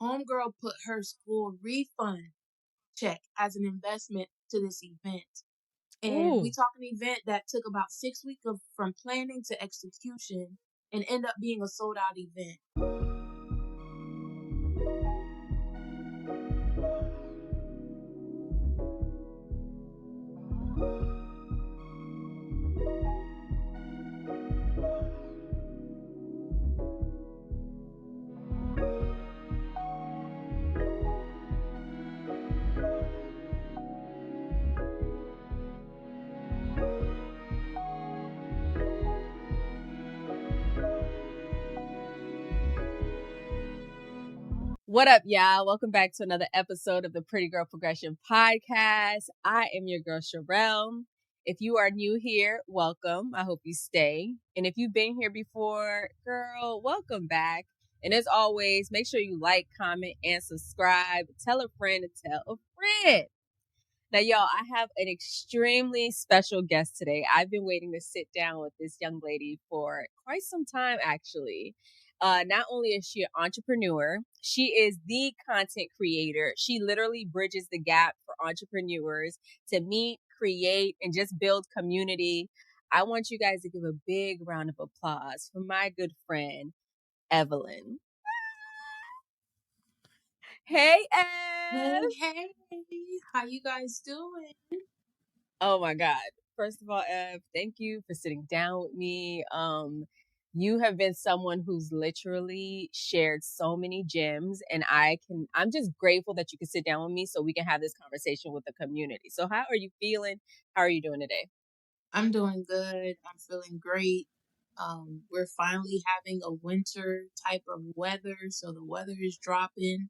homegirl put her school refund check as an investment to this event. And we Ooh. talk an event that took about 6 weeks from planning to execution and end up being a sold out event. What up, y'all? Welcome back to another episode of the Pretty Girl Progression Podcast. I am your girl, Sherelle. If you are new here, welcome. I hope you stay. And if you've been here before, girl, welcome back. And as always, make sure you like, comment, and subscribe. Tell a friend to tell a friend. Now, y'all, I have an extremely special guest today. I've been waiting to sit down with this young lady for quite some time, actually. Not only is she an entrepreneur, she is the content creator. She literally bridges the gap for entrepreneurs to meet, create, and just build community. I want you guys to give a big round of applause for my good friend, Evelyn. Hey, Hey, Ev. hey, how you guys doing? Oh my God. First of all, Ev, thank you for sitting down with me. You have been someone who's literally shared so many gems, and I'm just grateful that you could sit down with me so we can have this conversation with the community. So how are you feeling? How are you doing today? I'm doing good. I'm feeling great. We're finally having a winter type of weather, so the weather is dropping.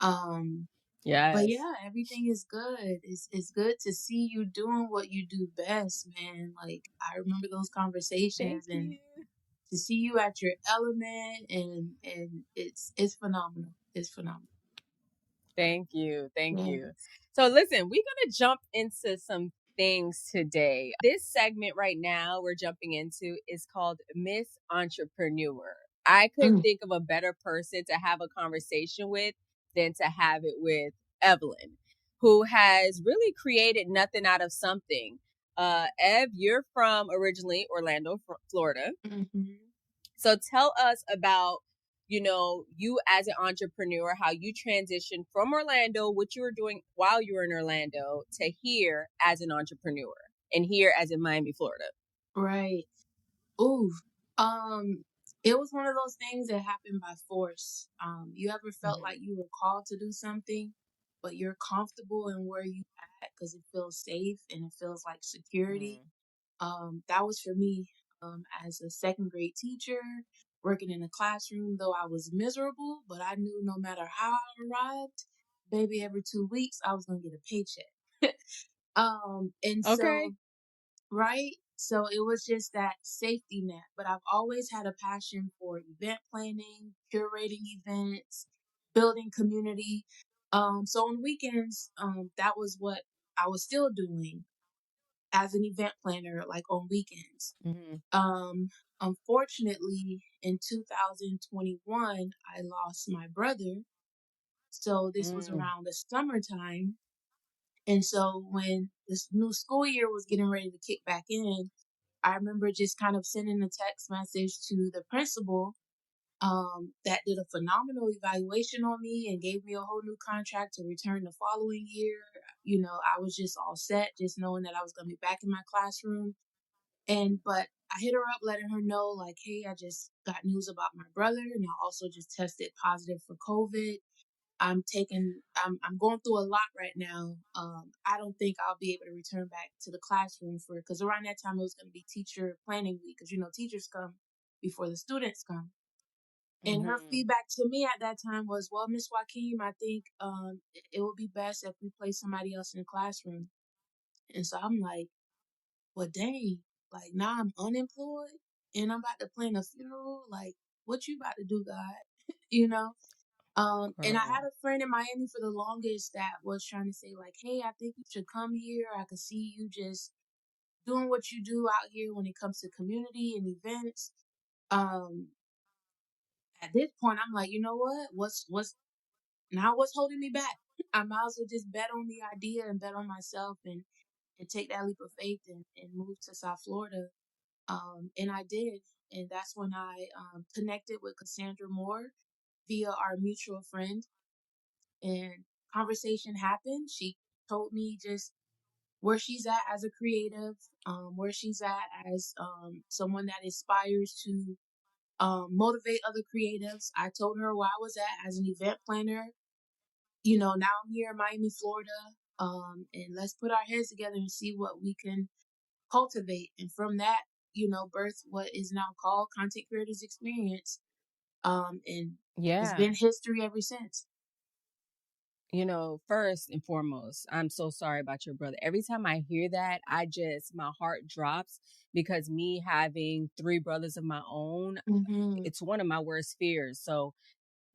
Um, but Yes. yeah, everything is good. It's good to see you doing what you do best, man. Like I remember those Thank conversations and you. to see you at your element and it's phenomenal. It's phenomenal. Thank you. Thank Yeah. you. So listen, we're going to jump into some things today. This segment right now we're jumping into is called Miss Entrepreneur. I couldn't Mm. think of a better person to have a conversation with than to have it with Evelyn, who has really created nothing out of something. Ev, you're from originally Orlando, Florida. Hmm. So tell us about, you as an entrepreneur, how you transitioned from Orlando, what you were doing while you were in Orlando, to here as an entrepreneur and here as in Miami, Florida. Right. Ooh. Um, it was one of those things that happened by force. You ever felt like Mm-hmm. you were called to do something, but you're comfortable in where you at because it feels safe and it feels like security? That was for me. As a second grade teacher, working in a classroom, though I was miserable, but I knew no matter how I arrived, baby, every 2 weeks I was gonna get a paycheck. And Okay. so right? So it was just that safety net. But I've always had a passion for event planning, curating events, building community. So on weekends, that was what I was still doing as an event planner, like on weekends. Mm-hmm. Um, Unfortunately, in 2021, I lost my brother. So this was Mm. around the summertime. And so when this new school year was getting ready to kick back in, I remember just kind of sending a text message to the principal that did a phenomenal evaluation on me and gave me a whole new contract to return the following year. I was just all set, just knowing that I was going to be back in my classroom. But I hit her up, letting her know, like, hey, I just got news about my brother, and I also just tested positive for COVID. I'm going through a lot right now. I don't think I'll be able to return back to the classroom because around that time it was going to be teacher planning week because teachers come before the students come. And her Mm-hmm. feedback to me at that time was, well, Miss Joachim, I think it would be best if we place somebody else in the classroom. And so I'm like, well, dang, like now I'm unemployed and I'm about to plan a funeral. Like, what you about to do, God? you know? And I Girl. had a friend in Miami for the longest that was trying to say, like, hey, I think you should come here. I could see you just doing what you do out here when it comes to community and events. Um, at this point, I'm like, you know what? What's now what's holding me back? I might as well just bet on the idea and bet on myself and take that leap of faith and move to South Florida. And I did. And that's when I connected with Cassandra Moore via our mutual friend. And conversation happened. She told me just where she's at as a creative, where she's at as someone that aspires to motivate other creatives. I told her where I was at as an event planner. You know, now I'm here in Miami, Florida, and let's put our heads together and see what we can cultivate. And from that, you know, birth what is now called Content Creators Experience. And it's Yeah. been history ever since. First and foremost, I'm so sorry about your brother. Every time I hear that, my heart drops because me having three brothers of my own, Hmm. it's one of my worst fears. So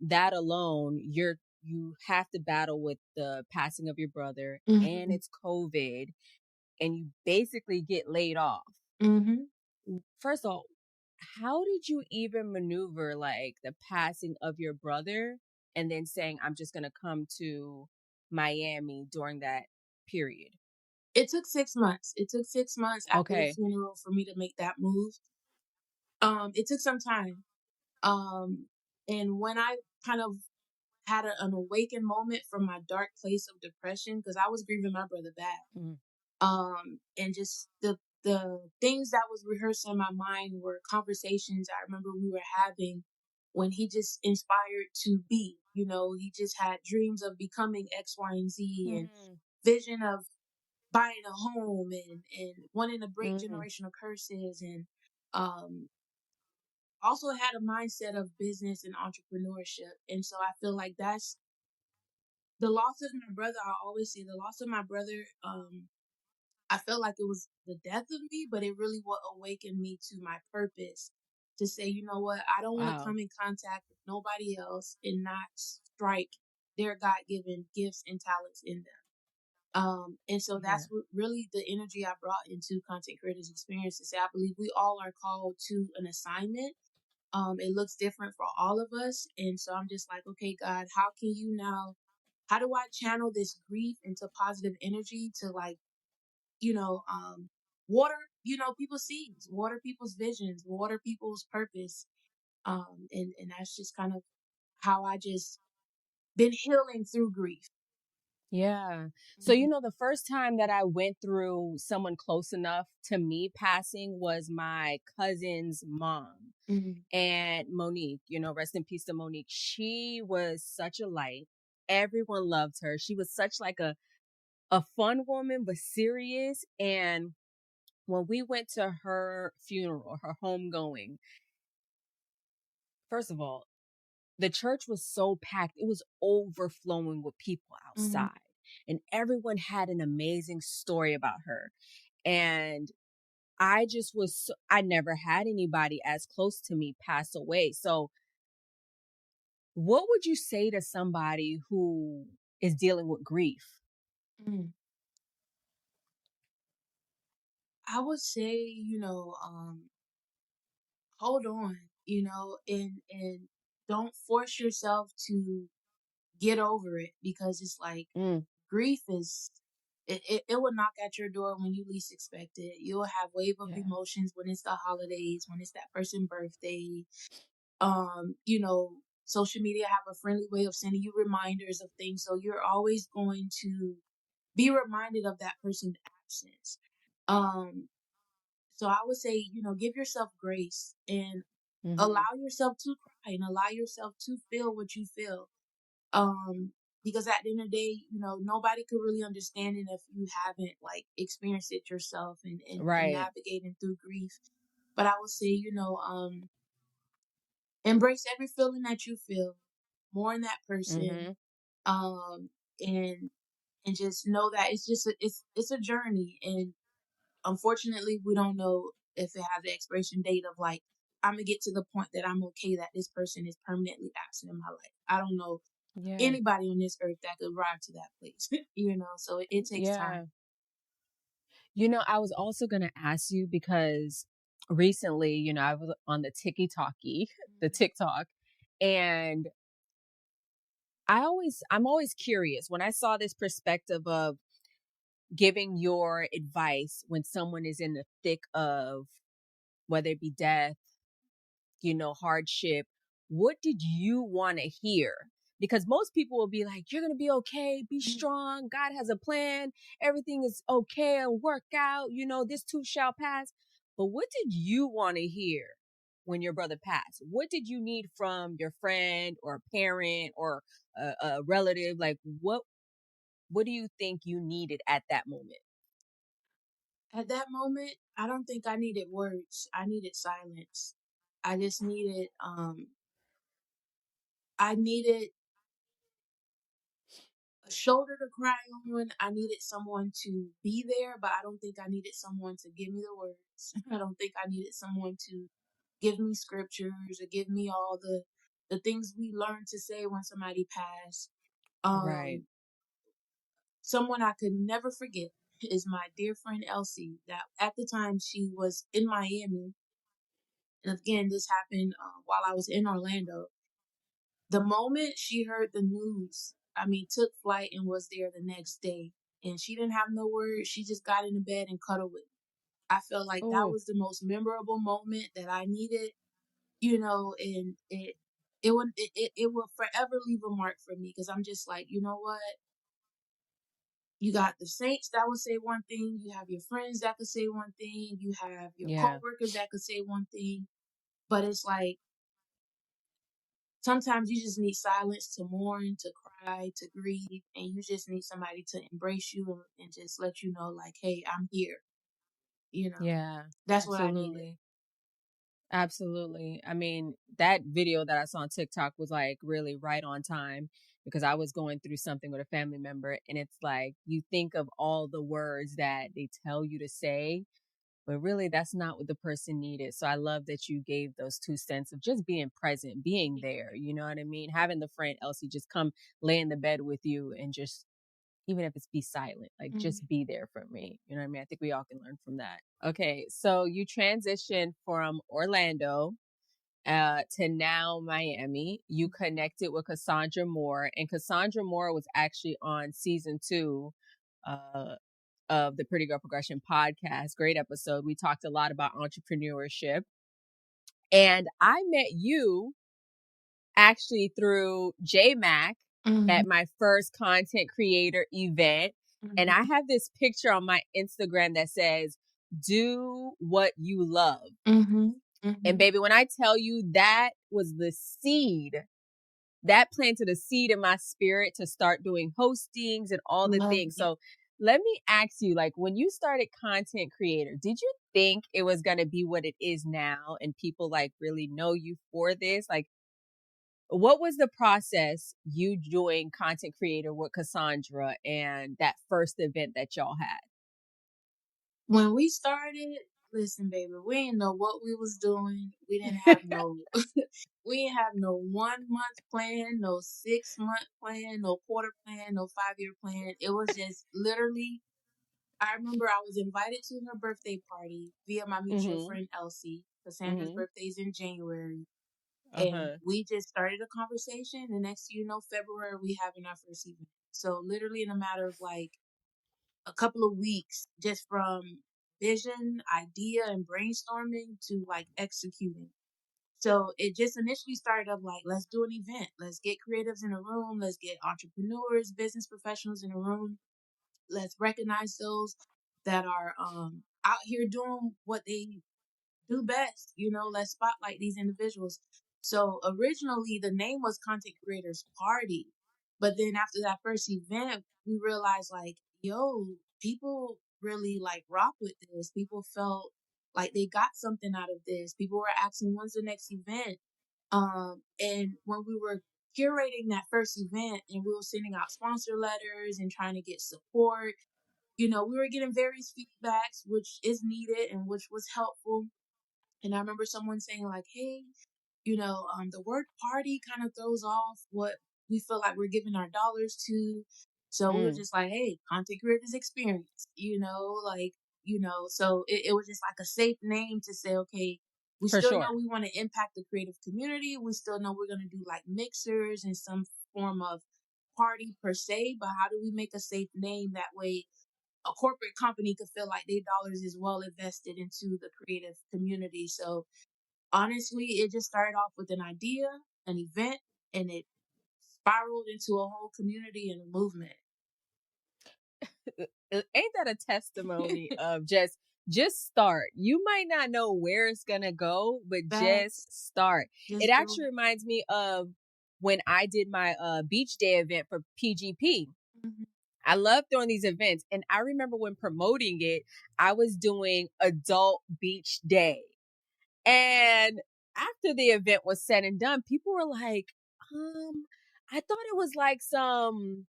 that alone, you have to battle with the passing of your brother and Hmm. it's COVID and you basically get laid off. Hmm. First of all, how did you even maneuver like the passing of your brother and then saying, I'm just going to come to Miami during that period? It took 6 months. It took 6 months after the Okay. funeral for me to make that move. It took some time. Um, and when I kind of had an awakened moment from my dark place of depression, because I was grieving my brother bad. Mm, And just the things that was rehearsed in my mind were conversations I remember we were having when he just inspired to be. You know, he just had dreams of becoming X, Y, and Z, and mm, vision of buying a home and wanting to break mm. generational curses and um also had a mindset of business and entrepreneurship. And so I feel like that's the loss of my brother. I always say the loss of my brother. I felt like it was the death of me, but it really what awakened me to my purpose to say, you know what, I don't want to Wow. come in contact with nobody else and not strike their God given gifts and talents in them. And so Yeah. that's what really the energy I brought into Content Creators Experience to say I believe we all are called to an assignment. It looks different for all of us. And so I'm just like, okay, God, how do I channel this grief into positive energy to like, you know, water, you know, people's seeds, water people's visions, water people's purpose. And that's just kind of how I just been healing through grief. Yeah. So, Mhm. the first time that I went through someone close enough to me passing was my cousin's mom. Mhm. And Monique, rest in peace to Monique. She was such a light. Everyone loved her. She was such like a fun woman, but serious. And when we went to her funeral, her homegoing, first of all, the church was so packed. It was overflowing with people Mhm. outside. And everyone had an amazing story about her. And I never had anybody as close to me pass away. So what would you say to somebody who is dealing with grief? Mhm. I would say, hold on, and don't force yourself to get over it because it's like Mm, grief is it will knock at your door when you least expect it. You'll have wave of yeah. emotions when it's the holidays, when it's that person's birthday. Social media have a friendly way of sending you reminders of things, so you're always going to be reminded of that person's absence. Um, so I would say, give yourself grace and Hmm. allow yourself to cry and allow yourself to feel what you feel. Um, because at the end of the day, nobody could really understand it if you haven't like experienced it yourself and Right. navigating through grief. But I would say, embrace every feeling that you feel, mourn that person, Hmm. um, and and just know that it's a journey. And unfortunately, we don't know if it has an expiration date of like I'm gonna get to the point that I'm okay that this person is permanently absent in my life. I don't know Yeah. anybody on this earth that could arrive to that place, so it takes Yeah. time. I was also going to ask you because recently, I was on the the TikTok, and I'm always curious when I saw this perspective of giving your advice when someone is in the thick of whether it be death, hardship. What did you want to hear? Because most people will be like, you're going to be okay, be Mm. strong. God has a plan. Everything is okay and work out. This too shall pass. But what did you want to hear when your brother passed? What did you need from your friend or a parent or a relative? Like, what do you think you needed at that moment? At that moment, I don't think I needed words. I needed silence. I just needed I needed a shoulder to cry on. I needed someone to be there, but I don't think I needed someone to give me the words. I don't think I needed someone to give me scriptures or give me all the things we learn to say when somebody passed. Right. Um, Someone I could never forget is my dear friend Elsie. That at the time she was in Miami, and again this happened while I was in Orlando. The moment she heard the news, I mean, took flight and was there the next day, and she didn't have no words. She just got into bed and cuddled with me. I felt like that Oh, was the most memorable moment that I needed, and it will forever leave a mark for me because I'm just like, you know what? You got the saints that would say one thing, you have your friends that could say one thing, you have your yeah. coworkers that could say one thing, but it's like sometimes you just need silence to mourn, to cry, to grieve, and you just need somebody to embrace you and just let you know, like, hey, I'm here. You know, Yeah. that's what I needed. Absolutely. Absolutely. I mean, that video that I saw on TikTok was like really right on time because I was going through something with a family member. And it's like you think of all the words that they tell you to say, but really that's not what the person needed. So I love that you gave those 2 cents of just being present, being there. You know what I mean? Having the friend Elsie just come lay in the bed with you and just, even if it's be silent, like Mhm. just be there for me. You know what I mean? I think we all can learn from that. Okay. So you transitioned from Orlando to now Miami. You connected with Cassandra Moore, and Cassandra Moore was actually on season 2 uh, of the Pretty Girl Progression podcast. Great episode. We talked a lot about entrepreneurship, and I met you actually through JMac Mhm. at my first content creator event. And Mhm. I have this picture on my Instagram that says, "Do what you love." Mhm. And Mhm. baby, when I tell you that was the seed, that planted a seed in my spirit to start doing hostings and all the Love things. it. So let me ask you, like, when you started content creator, did you think it was going to be what it is now and people like really know you for this? Like, what was the process you doing content creator with Cassandra and that first event that y'all had? When we started, listen, baby, we didn't know what we was doing. We didn't have no we didn't have no 1 month plan, no 6 month plan, no quarter plan, no 5 year plan. It was just literally I remember I was invited to her birthday party via my mutual Mm-hmm. friend Elsie. Cassandra's Mm-hmm. birthday's in January. And Uh-huh. we just started a conversation. The next thing you know, February, we having our first event. So literally in a matter of like a couple of weeks, just from vision, idea, and brainstorming to like executing. So it just initially started up like, let's do an event. Let's get creatives in a room. Let's get entrepreneurs, business professionals in a room. Let's recognize those that are out here doing what they do best. Let's spotlight these individuals. So originally the name was Content Creators Party. But then after that first event, we realized like, yo, people really like rock with this. People felt like they got something out of this. People were asking when's the next event. And when we were curating that first event and we were sending out sponsor letters and trying to get support, we were getting various feedbacks, which is needed and which was helpful. And I remember someone saying like, "Hey, the word party kind of throws off what we feel like we're giving our dollars to." So we were Mm, just like, "Hey, content creators experience," so it was just like a safe name to say, okay, we for still know sure. we want to impact the creative community. We still know we're going to do like mixers and some form of party per se, but how do we make a safe name that way a corporate company could feel like their dollars is well invested into the creative community. So honestly, it just started off with an idea, an event, and it spiraled into a whole community and a movement. Ain't that a testimony of just start? You might not know where it's gonna go, but just Facts. start. It Just do actually reminds me of when I did my beach day event for PGP. it. Mhm. I love throwing these events, and I remember when promoting it, I was doing adult beach day. And after the event was said and done, people were like, I thought it was like some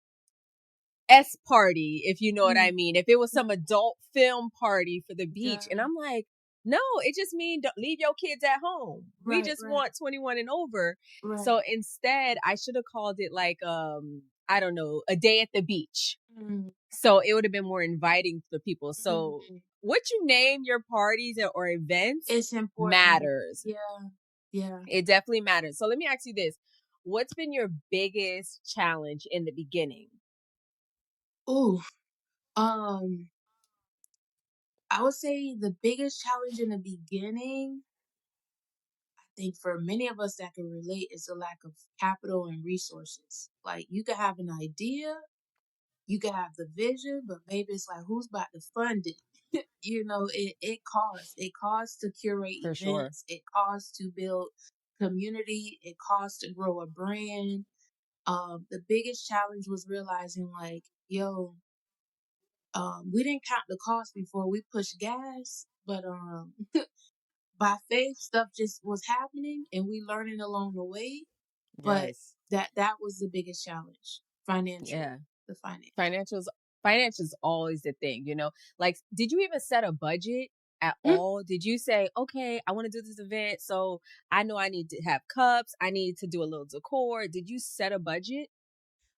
S party, if you know what I Mm. mean. If it was some Yeah. adult film party for the beach. Yeah. And I'm like, no, it just means don't leave your kids at home. We Right. just Right. want 21 and over. Right. So instead, I should have called it like I don't know, a day at the beach. Mm. So it would have been more inviting for people. So Mm. what you name your parties or events It's important. matters. Yeah. Yeah. It definitely matters. So let me ask you this. What's been your biggest challenge in the beginning? Ooh. Um. I would say the biggest challenge in the beginning, I think for many of us that can relate, is a lack of capital and resources. Like you could have an idea, you could have the vision, but maybe it's like who's about to fund it? It costs. It costs to curate For sure. events. It costs to build community. It costs to grow a brand. The biggest challenge was realizing like, yo, we didn't count the cost before we pushed gas, but by faith, stuff just was happening and we learning along the way. But Yes. that was the biggest challenge financially. Yeah. The finance. Financials financial's always the thing, you know. Like, did you even set a budget at Mm, all? Did you say, okay, I want to do this event, so I know I need to have cups, I need to do a little decor. Did you set a budget?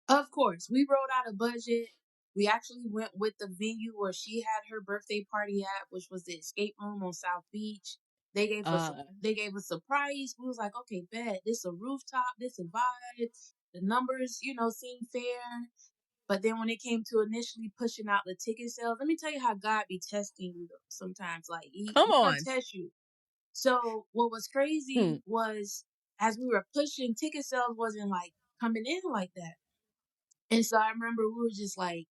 of course, we wrote out a budget. We actually went with the venue where she had her birthday party at, which was the escape room on South Beach. Uh, They gave us a price. We was like, okay, bet this a rooftop, this a vibe. The numbers, seem fair. But then when it came to initially pushing out the ticket sales, let me tell you how God be testing you though, sometimes. Like come he gonna on. test you. So what was Hmm. crazy was as we were pushing, ticket sales wasn't like coming in like that. And so I remember we were just like,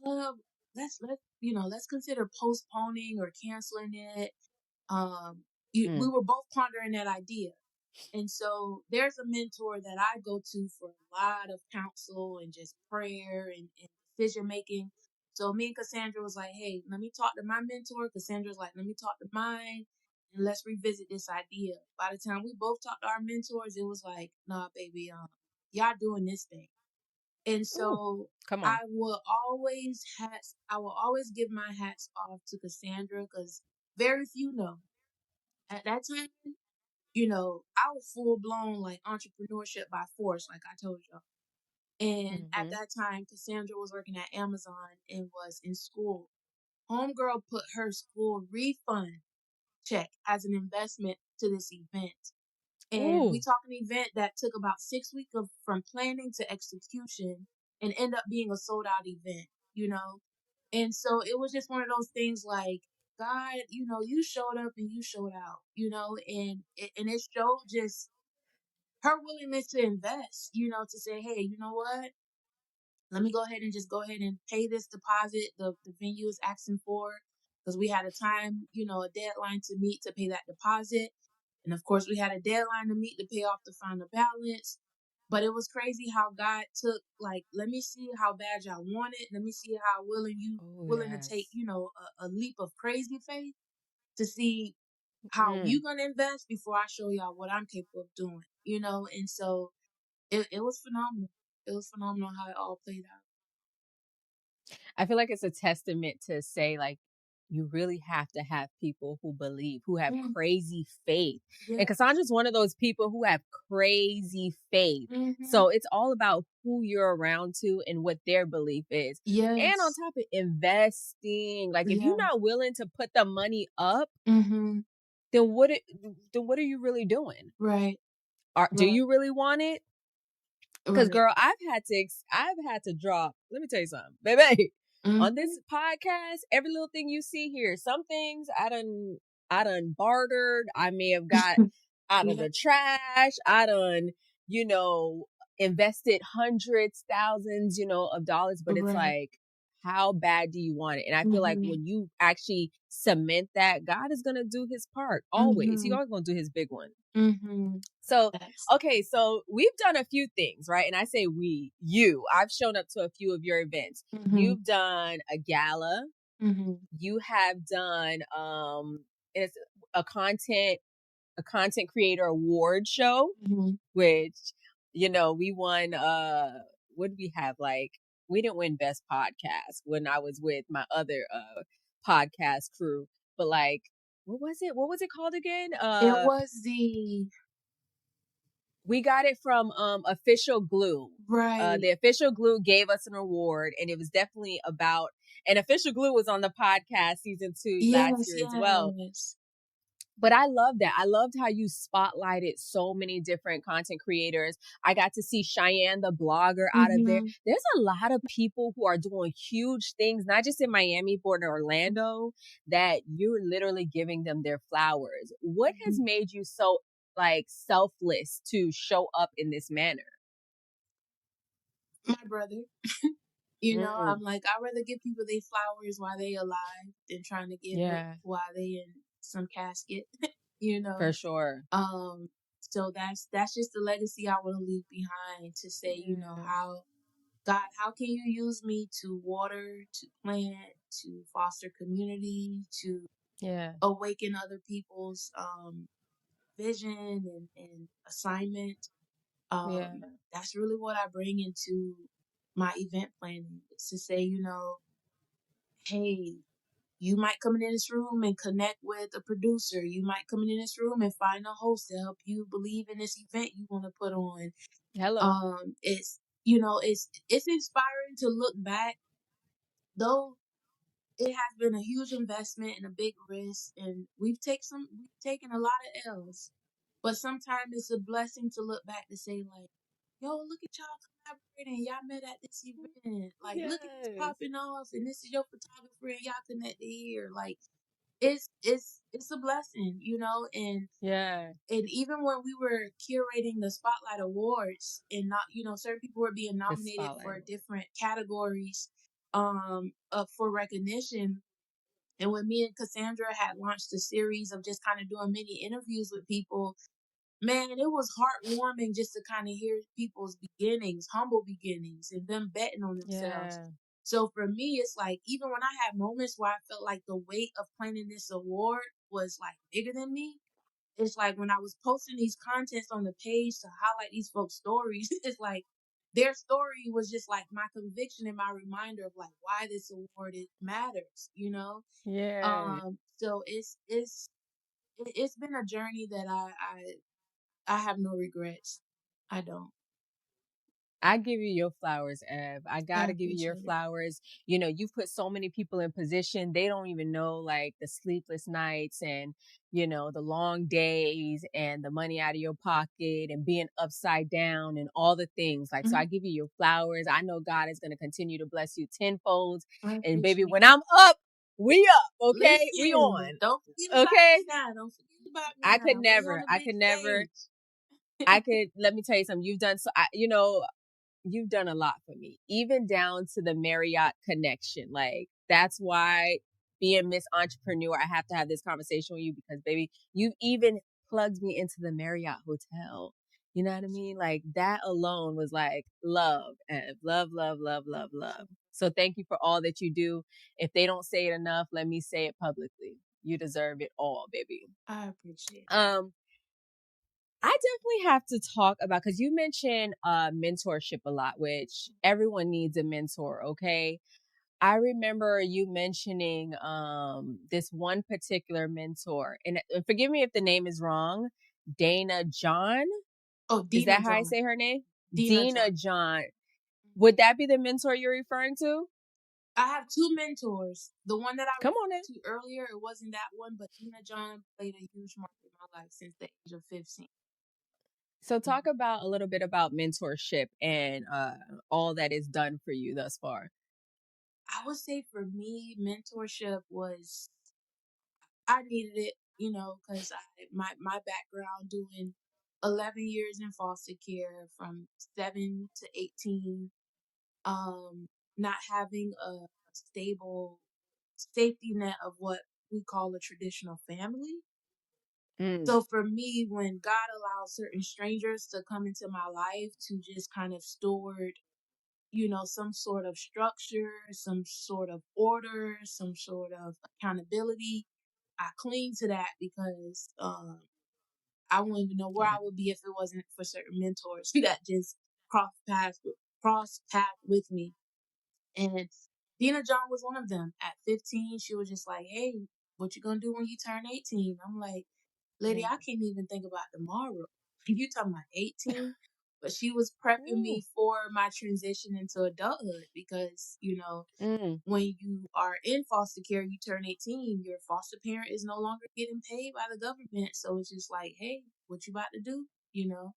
uh, let's consider postponing or canceling it. Um, we Mm. were both pondering that idea. And so there's a mentor that I go to for a lot of counsel and just prayer and decision making. So me and Cassandra was like, hey, let me talk to my mentor. Cassandra's like, let me talk to mine and let's revisit this idea. By the time we both talked to our mentors, it was like, nah, baby, y'all doing this thing. And Ooh, so come I on. will always I will always give my hats off to Cassandra because very few know. At that time, I was full blown like entrepreneurship by force, like I told y'all. And at Hmm. that time, Cassandra was working at Amazon and was in school. Homegirl put her school refund check as an investment to this event. And we Ooh. talk an event that took about 6 weeks of from planning to execution and end up being a sold out event. And so it was just one of those things like, God, you showed up and you showed out, and it showed just her willingness to invest, to say, hey, you know what? Let me go ahead and pay this deposit the venue is asking for because we had a time, a deadline to meet to pay that deposit. And of course, we had a deadline to meet to pay off the final balance. But it was crazy how God took like, let me see how bad y'all want it. Let me see how Oh, willing to take, yes. a leap of crazy faith to see how Mm. you gonna invest before I show y'all what I'm capable of doing. And so it was phenomenal. It was phenomenal how it all played out. I feel like it's a testament to say, like, you really have to have people who believe, who have Mm, crazy faith. And yes. Cassandra's one of those people who have crazy faith. Mm-hmm. So it's all about who you're around to and what their belief is. And on Yes. top of investing, like if you're Yeah. not willing to put the money up, Mm-hmm. then then what are you really doing? Right. Do Right. you really want it? Because Right. girl, I've had to drop. Let me tell you something, baby. On Mm-hmm. this podcast, every little thing you see here, some things I done bartered. I may have got out of Yeah. the trash. I done, you know, invested hundreds, thousands, of dollars. But it's Right. like, how bad do you want it? And I feel like Mm-hmm. when you actually cement that, God is gonna do His part always. He Mm-hmm. always gonna do His big one. Mm-hmm. So, Yes. okay, so we've done a few things, right? And I say I've shown up to a few of your events. Mm-hmm. You've done a gala. Mm-hmm. You have done it's a content creator award show, Mm-hmm. which we won. What did we have? Like, we didn't win best podcast when I was with my other podcast crew, but like, what was it called again? It was the We got it from Official Glue. right. The Official Glue gave us an award, and it was definitely about. And Official Glue was on the podcast season 2 last Yes, year as well. yes. But I love that. I loved how you spotlighted so many different content creators. I got to see Cheyenne the blogger out of there. Mm-hmm. There's a lot of people who are doing huge things, not just in Miami, but in Orlando, that you're literally giving them their flowers. What has Mm-hmm. made you so like selfless to show up in this manner? My brother. Mm, I'm like, I'd rather give people their flowers while they alive than trying to give it yeah, while they in some casket, you for know. sure. Um, so that's just the legacy I want to leave behind to say, Yeah, how God, how can you use me to water, to plant, to foster community, to yeah, awaken other people's vision and assignment. yeah, That's really what I bring into my event planning. It's to say, hey, you might come in this room and connect with a producer. You might come in this room and find a host to help you believe in this event you want to put on. hello. It's inspiring to look back, though it has been a huge investment and a big risk, and we've taken a lot of L's. But sometimes it's a blessing to look back to say like, yo, look at y'all collaborating. Y'all met at this event. Like, look at this Yes, popping off, and this is your photographer, and y'all connected here. Like, it's a blessing, yeah, and even when we were curating the Spotlight Awards, and not, certain people were being the nominated spotlight. for different categories, for recognition. And when me and Cassandra had launched a series of just kind of doing mini interviews with people, man, it was heartwarming just to kind of hear people's beginnings, humble beginnings, and them betting on themselves. Yeah, So for me, it's like, even when I had moments where I felt like the weight of planning this award was like bigger than me, it's like when I was posting these contents on the page to highlight these folks' stories, it's like their story was just like my conviction and my reminder of like why this award it matters. yeah. So it's been a journey that I have no regrets. I don't. I give you your flowers, Ev. I I gotta give you your appreciate it. flowers. You've put so many people in position. They don't even know like the sleepless nights and, the long days and the money out of your pocket and being upside down and all the things. Like, so Mhm. I give you your flowers. I know God is gonna continue to bless you tenfold. I And baby, appreciate when it. I'm up, we up, okay? We Listen, on. don't forget about Okay? me now. Don't forget about me I could now. We on never, the I big could never, stage. let me tell you something. You've done so, you've done a lot for me, even down to the Marriott connection. Like, that's why being Miss Entrepreneur, I have to have this conversation with you because, baby, you've even plugged me into the Marriott Hotel. You know what I mean? Like, that alone was like love and love, love, love, love, love. So thank you for all that you do. If they don't say it enough, let me say it publicly. You deserve it all, baby. I appreciate it. Um, I definitely have to talk about because you mentioned mentorship a lot, which everyone needs a mentor, okay? I remember you mentioning this one particular mentor, and forgive me if the name is wrong. Dana John, Oh, is Dina that how I John. say her name? Dina John. Dina John. Would that be the mentor you're referring to? I have two mentors. The one that I Come on in. referred to earlier, it wasn't that one, but Dina John played a huge mark in my life since the age of 15. So talk about a little bit about mentorship and all that is done for you thus far. I would say for me, mentorship was I needed it, because my background doing 11 years in foster care from 7 to 18, not having a stable safety net of what we call a traditional family. Mm, So for me, when God allowed certain strangers to come into my life to just kind of steward, some sort of structure, some sort of order, some sort of accountability, I cling to that because I wouldn't even know where yeah. I would be if it wasn't for certain mentors that just cross paths with me. And Dina John was one of them. At 15, she was just like, "Hey, what you gonna do when you turn 18?" I'm like, "Lady, Mm. I can't even think about tomorrow. You talking about 18?" But she was prepping Mm, me for my transition into adulthood because, mm. when you are in foster care, you turn 18, your foster parent is no longer getting paid by the government. So it's just like, hey, what you about to do? You know?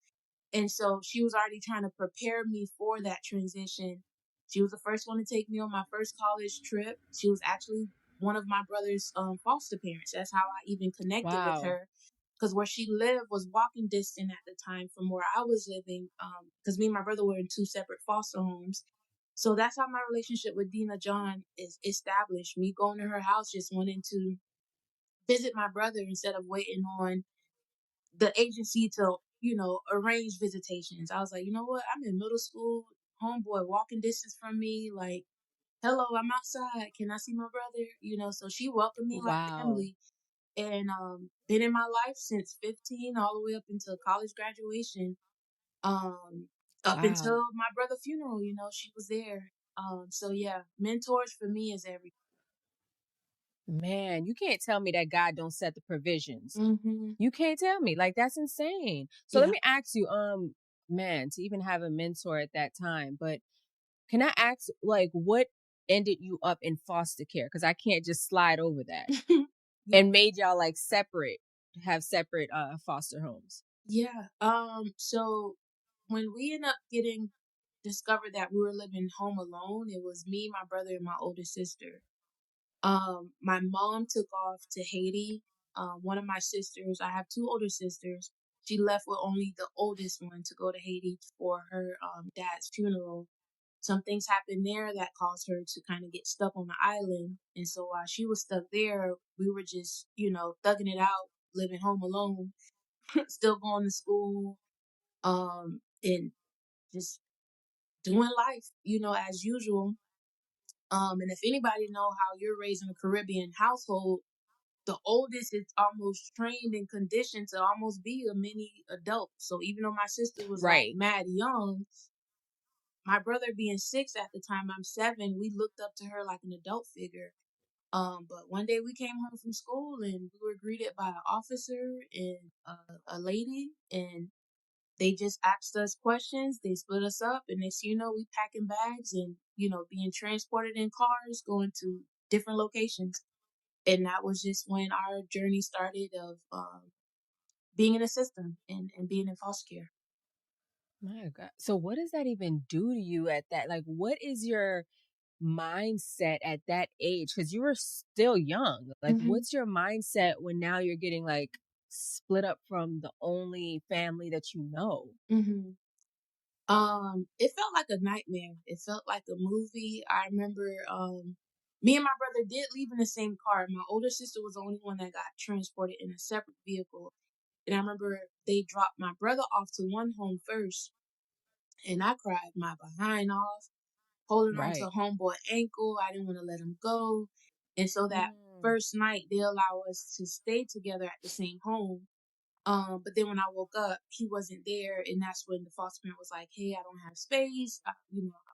And so she was already trying to prepare me for that transition. She was the first one to take me on my first college trip. She was actually one of my brother's foster parents. That's how I even connected with Wow. her. Because where she lived was walking distance at the time from where I was living. Because me and my brother were in two separate foster homes. So that's how my relationship with Dina John is established. Me going to her house, just wanting to visit my brother instead of waiting on the agency to, arrange visitations. I was like, you know what? I'm in middle school, homeboy walking distance from me. Like, hello, I'm outside. Can I see my brother? So she welcomed me like Wow. family and been in my life since 15 all the way up until college graduation. Um, up Wow. until my brother funeral, she was there. So yeah, mentors for me is everything. Man, you can't tell me that God don't set the provisions. Hmm. You can't tell me. Like that's insane. So let Yeah. me ask you, man, to even have a mentor at that time, but can I ask like what ended you up in foster care? Because I can't just slide over that. Yeah. And made y'all like separate, have separate foster homes. Yeah. So when we ended up getting discovered that we were living home alone, it was me, my brother, and my older sister. My mom took off to Haiti. One of my sisters, I have two older sisters. She left with only the oldest one to go to Haiti for her dad's funeral. Some things happened there that caused her to kind of get stuck on the island. And so while she was stuck there, we were just, thugging it out, living home alone, still going to school, and just doing life, as usual. And if anybody know how you're raised in a Caribbean household, the oldest is almost trained and conditioned to almost be a mini adult. So even though my sister was like Right. mad young, my brother being 6 at the time, I'm 7, we looked up to her like an adult figure. But one day we came home from school and we were greeted by an officer and a lady, and they just asked us questions. They split us up, and next thing you know, we packing bags and being transported in cars, going to different locations. And that was just when our journey started of being in a system and being in foster care. My God. So what does that even do to you at that? Like, what is your mindset at that age? Because you were still young. Like, Hmm. what's your mindset when now you're getting like split up from the only family that you know? Hmm. It felt like a nightmare. It felt like a movie. I remember me and my brother did leave in the same car. My older sister was the only one that got transported in a separate vehicle. And I remember they dropped my brother off to one home first, and I cried my behind off, holding on to Right. homeboy ankle. I didn't want to let him go. And so that Mm. first night, they allow us to stay together at the same home. But then when I woke up, he wasn't there, and that's when the foster parent was like, "Hey, I don't have space. I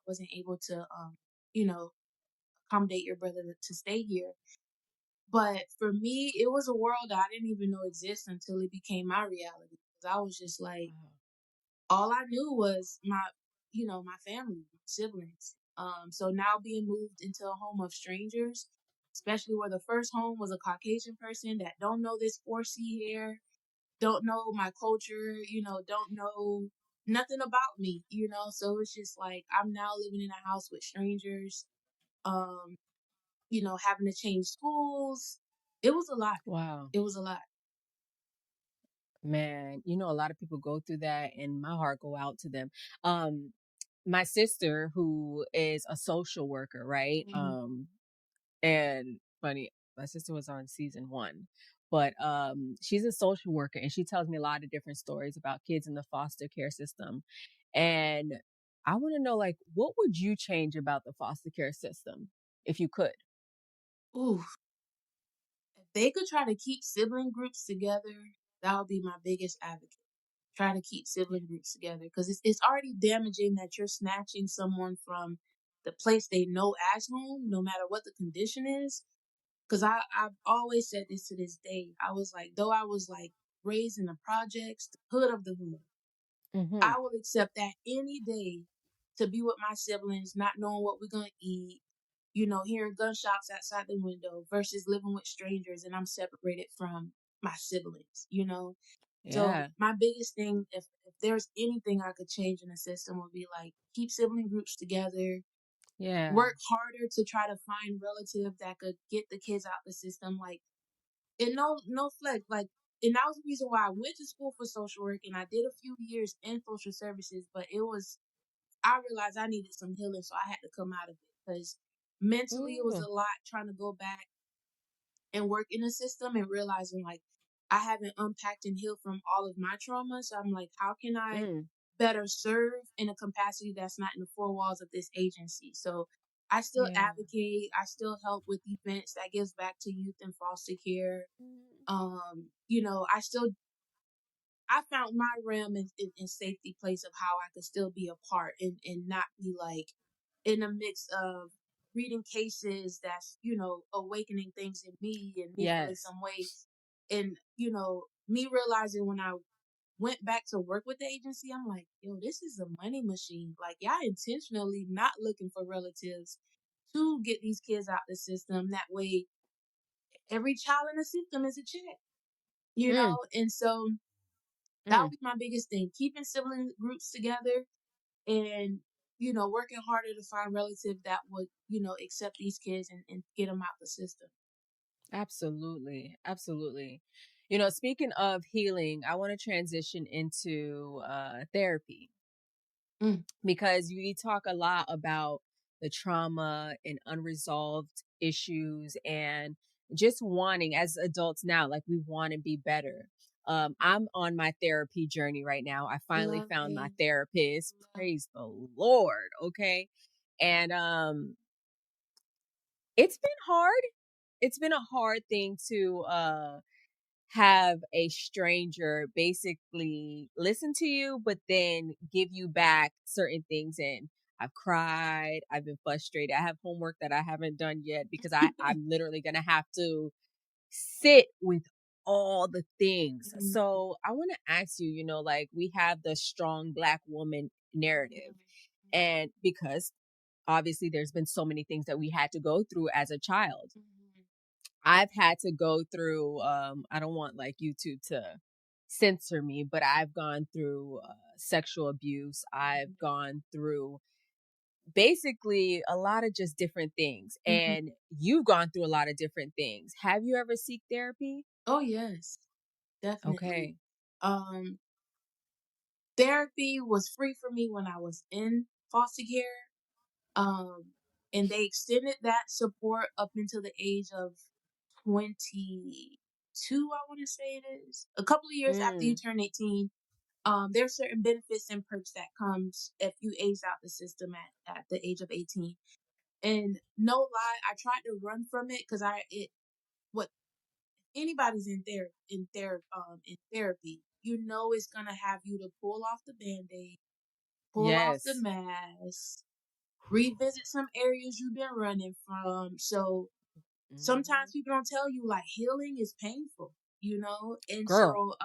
wasn't able to, you know, accommodate your brother to stay here." But for me, it was a world that I didn't even know existed until it became my reality. Because I was just like, Wow. all I knew was my family, my siblings. So now being moved into a home of strangers, especially where the first home was a Caucasian person that don't know this 4C hair, don't know my culture, don't know nothing about me, so it's just like I'm now living in a house with strangers, um, having to change schools. It was a lot. Wow. It was a lot. Man, a lot of people go through that and my heart go out to them. Um, my sister, who is a social worker, right? Mhm. And funny, my sister was on season one, but she's a social worker and she tells me a lot of different stories about kids in the foster care system. And I want to know, like, what would you change about the foster care system if you could? Ooh, if they could try to keep sibling groups together, that would be my biggest advocate. Try to keep sibling groups together because it's already damaging that you're snatching someone from the place they know as home, no matter what the condition is. Because I've always said this to this day. I was like, though I was like raised in the projects, the hood of the hood, Mm-hmm. I will accept that any day to be with my siblings, not knowing what we're gonna eat, hearing gunshots outside the window versus living with strangers and I'm separated from my siblings. So Yeah, my biggest thing, if there's anything I could change in the system, would be like keep sibling groups together, yeah, work harder to try to find relative that could get the kids out the system, like, and no flex, like, and that was the reason why I went to school for social work and I did a few years in social services, but I realized I needed some healing, so I had to come out of it because mentally it was mm, a lot trying to go back and work in the system and realizing like I haven't unpacked and healed from all of my trauma. So I'm like, how can I mm, better serve in a capacity that's not in the four walls of this agency? So I still yeah, advocate, I still help with events that gives back to youth in foster care. I found my realm in safety place of how I could still be a part and not be like in the mix of reading cases that's, awakening things in me and me feeling yes, some way. And, me realizing when I went back to work with the agency, I'm like, yo, this is a money machine. Like, y'all intentionally not looking for relatives to get these kids out the system. That way, every child in the system is a check, mm, And so that would mm. be my biggest thing. Keeping sibling groups together and, working harder to find relatives that would, accept these kids and get them out the system. Absolutely. Absolutely. Speaking of healing, I want to transition into therapy Mm, because we talk a lot about the trauma and unresolved issues and just wanting as adults now, like we want to be better. I'm on my therapy journey right now. I finally love found my it. therapist. Love. Praise the Lord. Okay. And it's been hard. It's been a hard thing to have a stranger basically listen to you, but then give you back certain things. And I've cried. I've been frustrated. I have homework that I haven't done yet because I'm literally going to have to sit with all the things. Mhm, So I want to ask you, like we have the strong Black woman narrative. mhm, And because obviously there's been so many things that we had to go through as a child. mhm, I've had to go through I don't want like YouTube to censor me, but I've gone through sexual abuse. I've gone through basically a lot of just different things. mhm, mhm. And you've gone through a lot of different things. Have you ever seek therapy? Oh yes, definitely. Okay. Um, Therapy was free for me when I was in foster care. Um, and they extended that support up until the age of 22, I want to say it is. A couple of years after you Mm, turn 18, there are certain benefits and perks that comes if you age out the system at the age of 18. And no lie, I tried to run from it because what anybody's in therapy, it's gonna have you to pull off the band-aid, pull off the yes. mask, revisit some areas you've been running from. So sometimes Hmm. people don't tell you like healing is painful. And Girl. so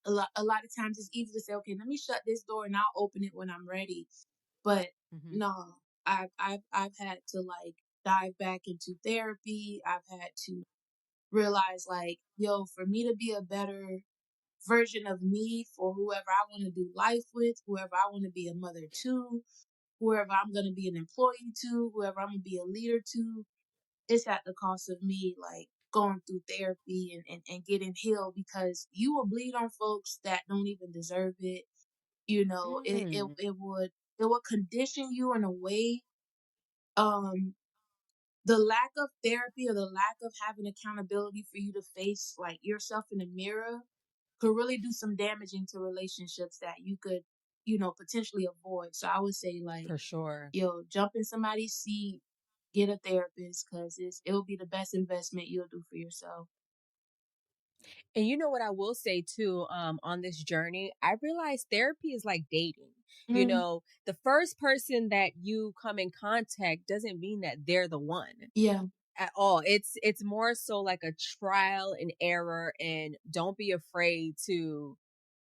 a lot of times it's easy to say, okay, let me shut this door and I'll open it when I'm ready. But Hmm. no, I've had to like dive back into therapy. I've had to realize like, yo, for me to be a better version of me for whoever I want to do life with, whoever I want to be a mother to, whoever I'm going to be an employee to, whoever I'm going to be a leader to. It's at the cost of me like going through therapy and getting healed, because you will bleed on folks that don't even deserve it. You know, Mm, it would condition you in a way. Um, the lack of therapy or the lack of having accountability for you to face like yourself in the mirror could really do some damaging to relationships that you could, potentially avoid. So I would say like, for sure. yo, jump in somebody's seat, get a therapist, because it'll be the best investment you'll do for yourself. And you know what I will say too, on this journey, I realized therapy is like dating. You Mm, know, the first person that you come in contact doesn't mean that they're the one yeah. at all. It's more so like a trial and error, and don't be afraid to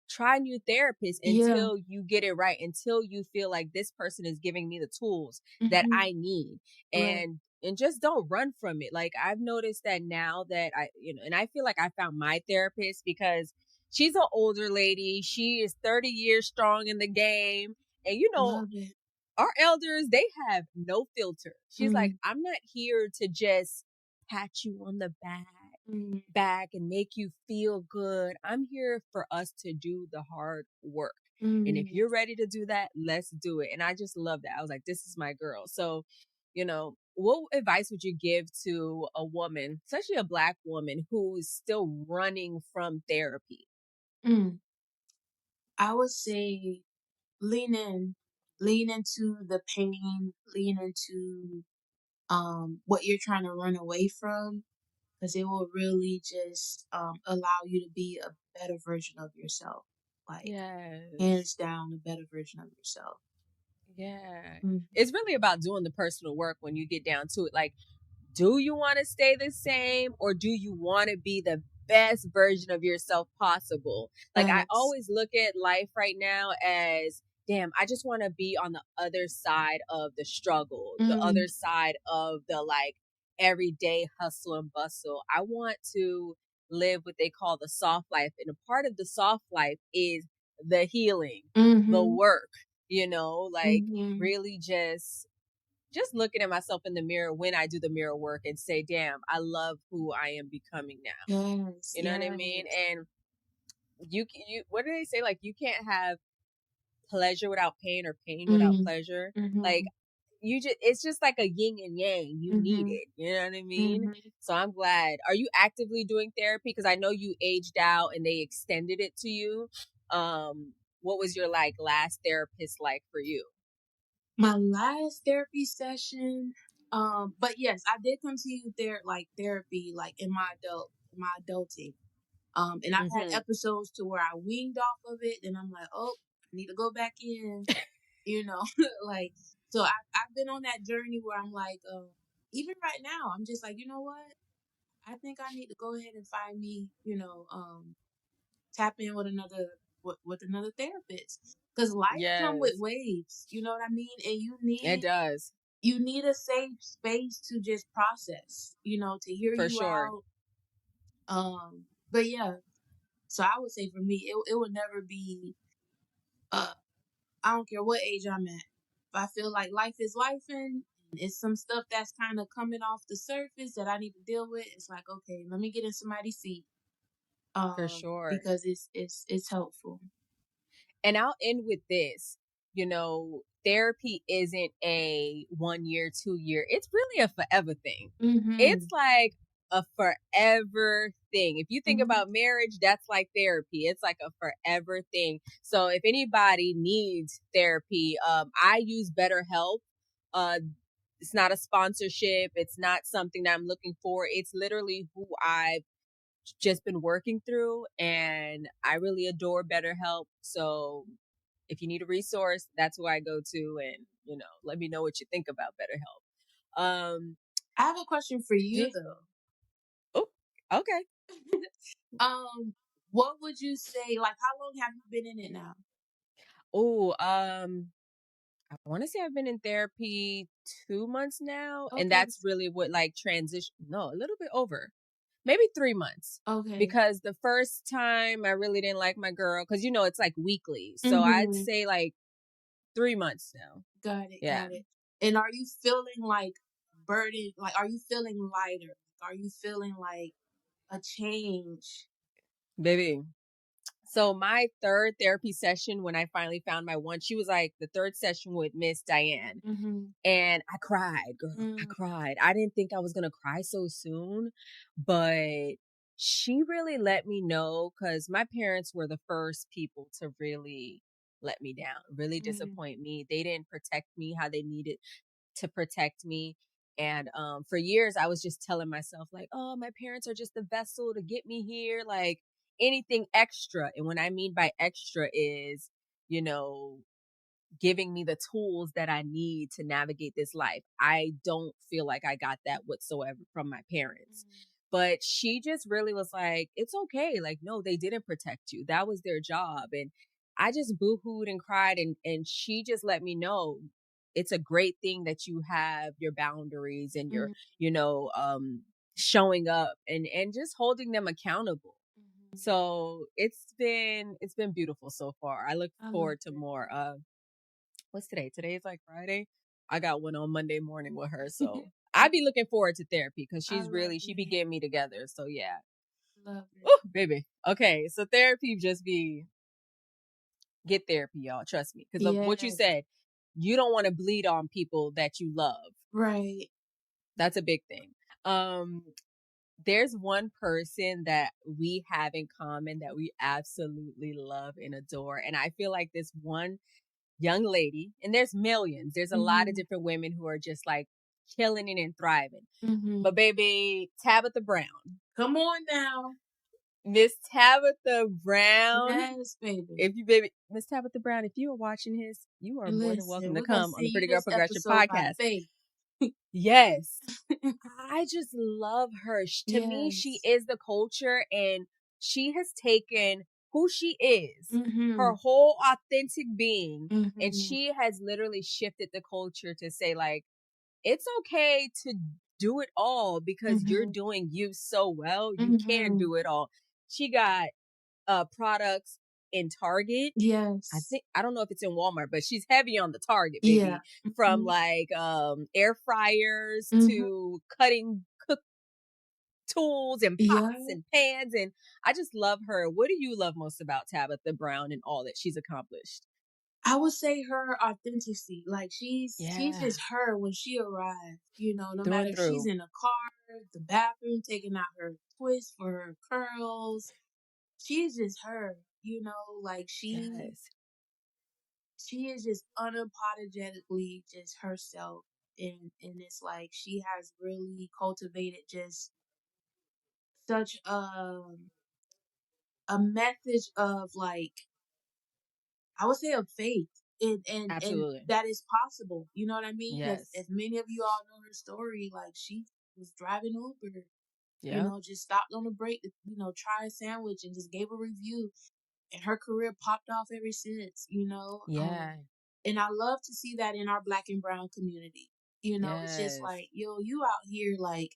try new therapists Yeah. until you get it right, until you feel like this person is giving me the tools that Hmm. I need. Right. And just don't run from it. Like I've noticed that now that and I feel like I found my therapist because she's an older lady. She is 30 years strong in the game. And Love it. our elders, they have no filter. She's like, Mm, I'm not here to just pat you on the mm, back and make you feel good. I'm here for us to do the hard work. And if mm, you're ready to do that, let's do it. And I just love that. I was like, this is my girl. So, what advice would you give to a woman, especially a Black woman who's still running from therapy? mm. I would say lean in, lean into the pain, lean into what you're trying to run away from, because it will really just allow you to be a better version of yourself, like Yes. hands down a better version of yourself. Yeah. Mm, It's really about doing the personal work when you get down to it. Like, do you want to stay the same or do you want to be the best version of yourself possible? Like, I facts. always look at life right now as, damn, I just want to be on the other side of the struggle, the Mm, other side of the like everyday hustle and bustle. I want to live what they call the soft life. And a part of the soft life is the healing, the mm-hmm, work, like mm-hmm. really just looking at myself in the mirror when I do the mirror work and say, damn, I love who I am becoming now. Yes, You know what I mean? yes. And what do they say? Like, you can't have pleasure without pain or pain without Mm, pleasure. Like, mm-hmm, it's just like a yin and yang. You need mm-hmm, it. You know what I mean? mm-hmm. So I'm glad. Are you actively doing therapy? Because I know you aged out and they extended it to you. Um, what was your like last therapist like for you? My last therapy session, but yes, I did continue therapy like in my adulting. And I've had Hmm. episodes to where I weaned off of it, and I'm like, oh, I need to go back in, you know, like, so I've been on that journey where I'm like, even right now, I'm just like, you know what? I think I need to go ahead and find me, tap in with another therapist, because life come with Yes, waves, you know what I mean? And it does. you need a safe space to just process, to hear For you sure. out. But yeah, so I would say for me, it would never be. Uh, I don't care what age I'm at. If I feel like life is life and it's some stuff that's kind of coming off the surface that I need to deal with, it's like, okay, let me get in somebody's seat. For sure. Because it's helpful. And I'll end with this. Therapy isn't a 1 year, 2 year. It's really a forever thing. It's Mhm. like a forever thing. If you think Mhm. about marriage, that's like therapy. It's like a forever thing. So if anybody needs therapy, I use BetterHelp. Uh, it's not a sponsorship. It's not something that I'm looking for. It's literally who I've just been working through, and I really adore BetterHelp. So if you need a resource, that's who I go to, and let me know what you think about BetterHelp. I have a question for you Yeah. though. Oh, okay. um, what would you say? Like, how long have you been in it now? Oh, I want to say I've been in therapy 2 months now, and Okay. that's really what like transition. No, a little bit over. maybe 3 months. Okay. Because the first time I really didn't like my girl, because it's like weekly. So I'd Mhm. say like 3 months now. Got it, Yeah. got it. And are you feeling like burdened? Like, are you feeling lighter? Are you feeling like a change? Baby. So my third therapy session, when I finally found my one, she was like the third session with Miss Diane. Mhm. And I cried, girl. I Mm, cried. I didn't think I was going to cry so soon, but she really let me know, because my parents were the first people to really let me down, really mm, disappoint me. They didn't protect me how they needed to protect me. And for years, I was just telling myself, like, oh, my parents are just the vessel to get me here, like anything extra. And what I mean by extra is, you know, giving me the tools that I need to navigate this life. I don't feel like I got that whatsoever from my parents. mm, But she just really was like, it's okay. Like, no, they didn't protect you. That was their job. And I just boo-hooed and cried, and she just let me know it's a great thing that you have your boundaries and your, mm, showing up and just holding them accountable. mhm. So it's been beautiful so far. I look I love forward to it. more. What's today? Today is like Friday. I got one on Monday morning with her. So I, I'd be looking forward to therapy, because I love she be it. getting me together. So yeah. Love it. Ooh, baby. Okay. So therapy just be get therapy, y'all. Trust me. Because of what you Yes. said, you don't want to bleed on people that you love. Right. That's a big thing. Um, there's one person that we have in common that we absolutely love and adore. And I feel like this one young lady, and there's millions, there's a lot of Mhm. different women who are just like killing it and thriving. But Mhm. baby, Tabitha Brown, Come on now. Miss Tabitha Brown, Yes, baby. if you, baby, Miss Tabitha Brown, if you are watching this, you are more than welcome Listen, to we're gonna come on send the you Pretty Girl this Progression episode by podcast. faith. Yes. I just love her. To me, she Yes. is the culture, and she has taken who she is, her Mhm. whole authentic being, and Mhm. she has literally shifted the culture to say, like, it's okay to do it all, because you're Mhm. doing you so well. You can Mhm. do it all. She got products in Target. Yes. I don't know if it's in Walmart, but she's heavy on the Target, Yeah. baby. From Mhm. like air fryers Mhm. to cutting cook tools and pots Yeah. and pans, and I just love her. What do you love most about Tabitha Brown and all that she's accomplished? I would say her authenticity. Like she's Yeah, just her when she arrived. No through matter and if she's through. in a car, the bathroom, taking out her twist for her curls. She's just her. Like Yes, she is just unapologetically just herself. And it's like she has really cultivated just such a message of like I would say of faith and absolutely. that is possible. You know what I mean? Because Yes. as many of you all know her story, like she was driving Uber, Yep. just stopped on a break to, try a sandwich and just gave a review and her career popped off ever since. Yeah. And I love to see that in our black and brown community. It's just Yes. like, yo, you out here like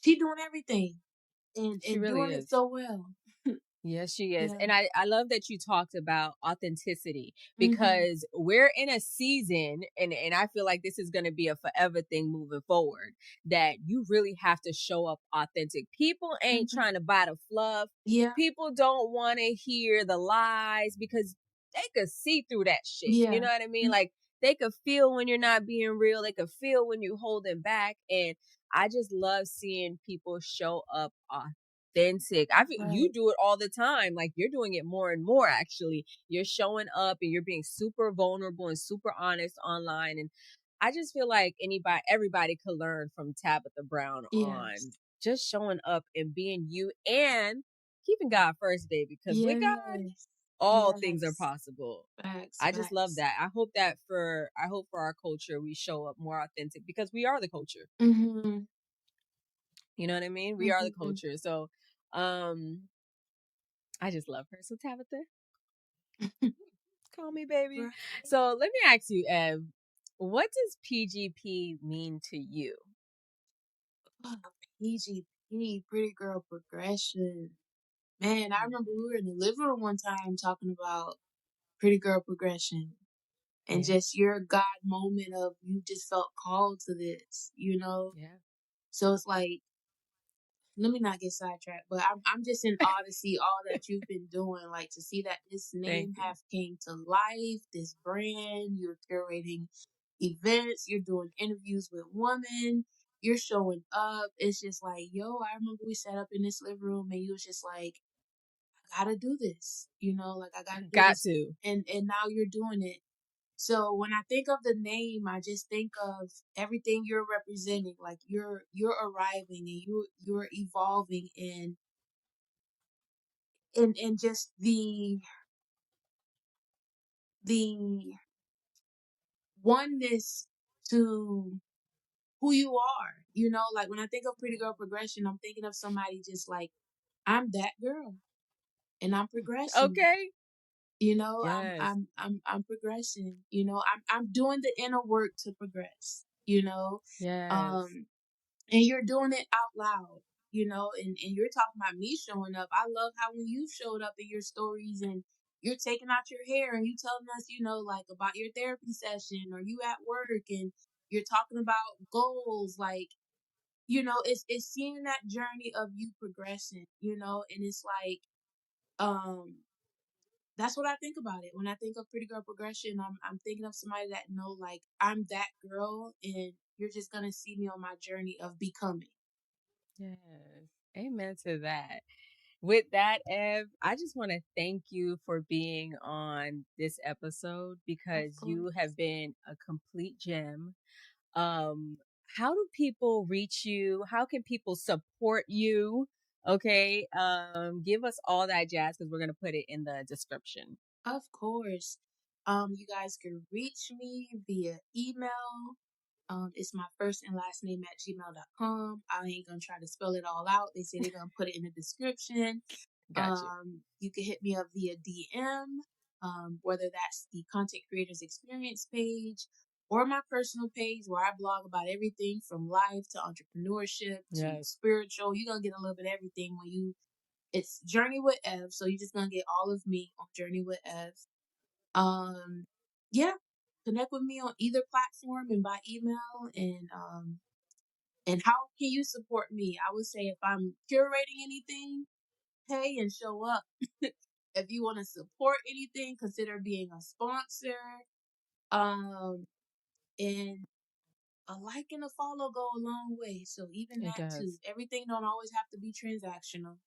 she doing everything and She and really doing it is. so well. Yes, she is. Yeah. And I love that you talked about authenticity, Mhm. because we're in a season, and I feel like this is going to be a forever thing moving forward, that you really have to show up authentic. People ain't Mhm. trying to buy the fluff. Yeah. People don't want to hear the lies, because they could see through that shit. You Yeah. know what I mean? Mhm. Like, they could feel when you're not being real. They could feel when you're holding back. And I just love seeing people show up authentic. I feel you Right. do it all the time. Like, you're doing it more and more, actually. You're showing up and you're being super vulnerable and super honest online. And I just feel like everybody could learn from Tabitha Brown Yes. on just showing up and being you, and keeping God first, baby. Because with God, Yes. all things are Yes. possible. Facts. I just love Facts. that. I hope for our culture we show up more authentic, because we are the culture. Mhm. You know what I mean? We are the Mhm. culture. So um I just love her. So Tabitha, call me baby. Right. So let me ask you, Ev, what does PGP mean to you? Oh, PG. Pretty girl progression. Man, I remember we were in the living room one time talking about pretty girl progression and Yeah. just your God moment of you just felt called to this, Yeah. So it's like, let me not get sidetracked, but I'm just in awe to see all that you've been doing, like to see that this Thank name you. have came to life, this brand, you're curating events, you're doing interviews with women, you're showing up. It's just like, yo, I remember we sat up in this living room and you was just like, I gotta do this, like I gotta do Got this. to. And now you're doing it. So when I think of the name, I just think of everything you're representing. Like you're arriving and you're evolving in just the oneness to who you are. Like when I think of pretty girl progression, I'm thinking of somebody just like I'm that girl and I'm progressing. Okay. I'm Yes. I'm progressing. I'm doing the inner work to progress. Yes. Um and you're doing it out loud, and you're talking about me showing up. I love how when you showed up in your stories and you're taking out your hair and you telling us, like about your therapy session or you at work and you're talking about goals, like, it's seeing that journey of you progressing, and it's like, um, that's what I think about it. When I think of pretty girl progression, I'm thinking of somebody that know like I'm that girl and you're just gonna see me on my journey of becoming. Yes. Amen to that. With that, Ev, I just want to thank you for being on this episode Of because you course. have been a complete gem. Um, how do people reach you? How can people support you? Okay. Give us all that jazz because we're gonna put it in the description. Of course. You guys can reach me via email. It's my first and last name at gmail.com. I ain't gonna try to spell it all out. They say they're gonna put it in the description. Got you. You can hit me up via DM, whether that's the Content Creators Experience page or my personal page where I blog about everything from life to entrepreneurship to Yes. spiritual. You're gonna get a little bit of everything when you it's Journey with Ev, so you're just gonna get all of me on Journey with Ev. Um, yeah, connect with me on either platform and by email. And how can you support me? I would say if I'm curating anything, pay and show up. If you want to support anything, consider being a sponsor. Um, and a like and a follow go a long way. So even It that too. does. Everything don't always have to be transactional.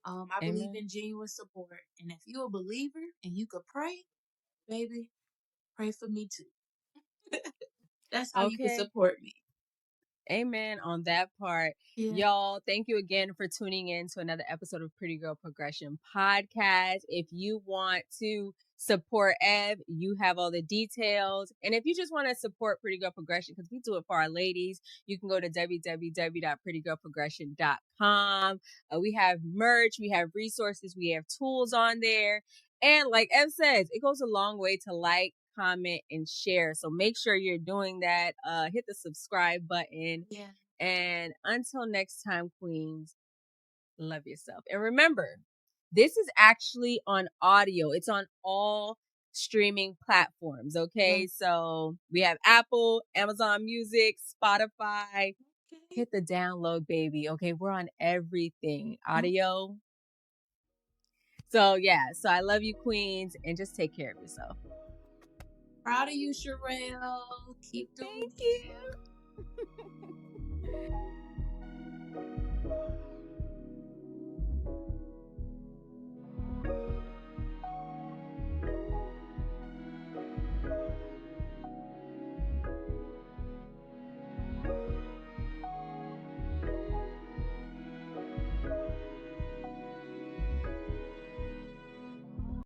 I believe Amen. in genuine support. And if you're a believer and you could pray, baby, pray for me too. That's how you can Okay. support me. Amen on that part. Yeah. Y'all, thank you again for tuning in to another episode of Pretty Girl Progression Podcast. If you want to support Ev, you have all the details. And if you just want to support Pretty Girl Progression, because we do it for our ladies, you can go to www.prettygirlprogression.com. We have merch, we have resources, we have tools on there. And like Ev says, it goes a long way to like, comment, and share. So make sure you're doing that. Hit the subscribe button. Yeah. And until next time, Queens, love yourself. And remember, this is actually on audio. It's on all streaming platforms. Yeah. Okay. So we have Apple, Amazon Music, Spotify. Okay. Hit the download, baby. Okay. We're on everything Okay. audio. So yeah. So I love you, Queens, and just take care of yourself. Proud of you, Sherelle. Keep doing Thank you. it.